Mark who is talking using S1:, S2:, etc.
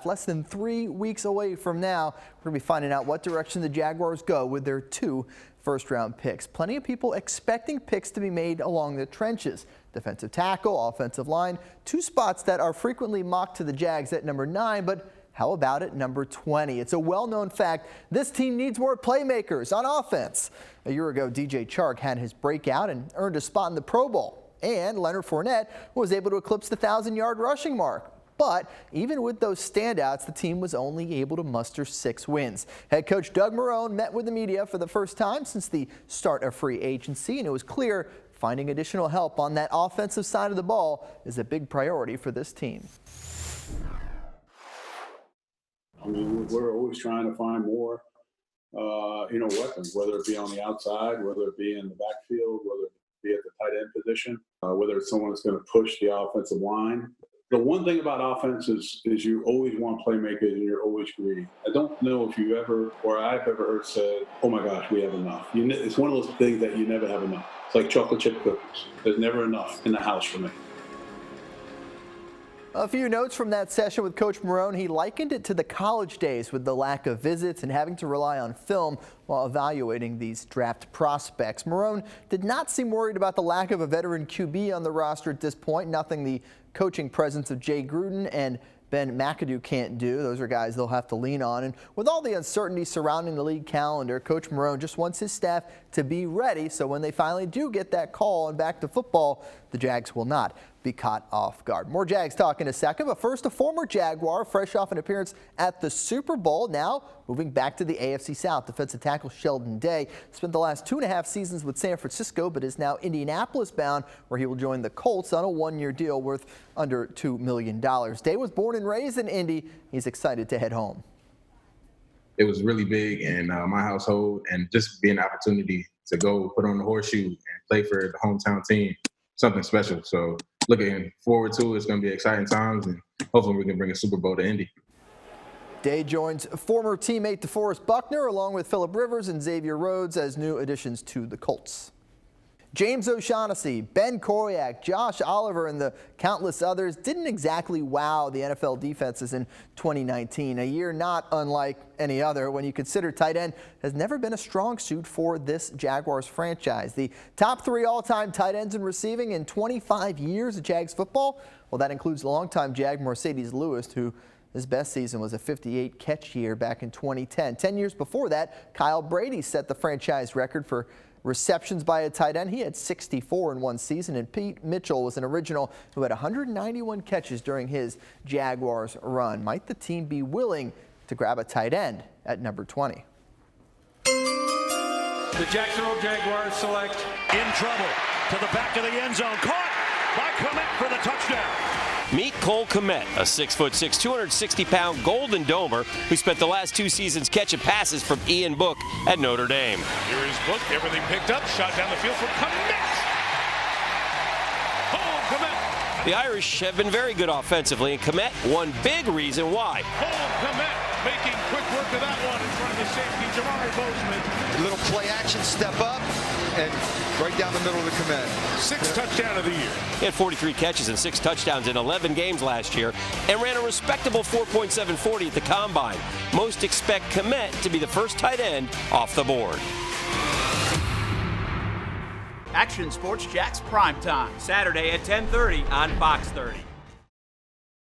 S1: Less than 3 weeks away from now, we're going to be finding out what direction the Jaguars go with their 2 first-round picks. Plenty of people expecting picks to be made along the trenches. Defensive tackle, offensive line, 2 spots that are frequently mocked to the Jags at number 9, but how about at number 20? It's a well-known fact this team needs more playmakers on offense. A year ago, DJ Chark had his breakout and earned a spot in the Pro Bowl. And Leonard Fournette was able to eclipse the 1,000-yard rushing mark. But even with those standouts, the team was only able to muster 6 wins. Head coach Doug Marrone met with the media for the first time since the start of free agency, and it was clear finding additional help on that offensive side of the ball is a big priority for this team.
S2: I mean, we're always trying to find more, weapons, whether it be on the outside, whether it be in the backfield, whether it be at the tight end position, whether it's someone that's going to push the offensive line. The one thing about offense is you always want playmakers and you're always greedy. I don't know if you ever, or I've ever heard said, oh my gosh, we have enough. It's one of those things that you never have enough. It's like chocolate chip cookies. There's never enough in the house for me.
S1: A few notes from that session with Coach Marrone. He likened it to the college days with the lack of visits and having to rely on film while evaluating these draft prospects. Marrone did not seem worried about the lack of a veteran QB on the roster at this point, nothing the coaching presence of Jay Gruden and Ben McAdoo can't do. Those are guys they'll have to lean on. And with all the uncertainty surrounding the league calendar, Coach Marrone just wants his staff to be ready so when they finally do get that call and back to football, the Jags will not be caught off guard. More Jags talk in a second, but first a former Jaguar fresh off an appearance at the Super Bowl. Now moving back to the AFC South, defensive tackle Sheldon Day spent the last 2.5 seasons with San Francisco, but is now Indianapolis bound, where he will join the Colts on a 1-year deal worth under $2 million. Day was born and raised in Indy. He's excited to head home.
S3: It was really big in my household, and just being an opportunity to go put on the horseshoe and play for the hometown team, something special. So looking forward to it. It's going to be exciting times, and hopefully we can bring a Super Bowl to Indy.
S1: Day joins former teammate DeForest Buckner along with Phillip Rivers and Xavier Rhodes as new additions to the Colts. James O'Shaughnessy, Ben Koyak, Josh Oliver, and the countless others didn't exactly wow the NFL defenses in 2019, a year not unlike any other when you consider tight end has never been a strong suit for this Jaguars franchise. The top 3 all-time tight ends in receiving in 25 years of Jags football, well, that includes the longtime Jag Mercedes Lewis, who his best season was a 58-catch year back in 2010. 10 years before that, Kyle Brady set the franchise record for receptions by a tight end. He had 64 in one season, and Pete Mitchell was an original who had 191 catches during his Jaguars run. Might the team be willing to grab a tight end at number 20?
S4: The Jacksonville Jaguars select in trouble to the back of the end zone. Caught by Kmet for the touchdown.
S5: Meet Cole Kmet, a 6'6", 260-pound Golden Domer who spent the last 2 seasons catching passes from Ian Book at Notre Dame.
S4: Here is Book, everything picked up, shot down the field for Kmet. Oh, Kmet.
S5: The Irish have been very good offensively, and Kmet one big reason why.
S4: Oh, Kmet making quick work of that one in front of the safety, Jamari Bozeman.
S6: A little play action, step up, and right down the middle of the Kmet.
S4: 6th touchdown of the year.
S5: He had 43 catches and 6 touchdowns in 11 games last year and ran a respectable 4.740 at the Combine. Most expect Kmet to be the first tight end off the board.
S7: Action Sports Jax Primetime, Saturday at 10:30 on Fox 30.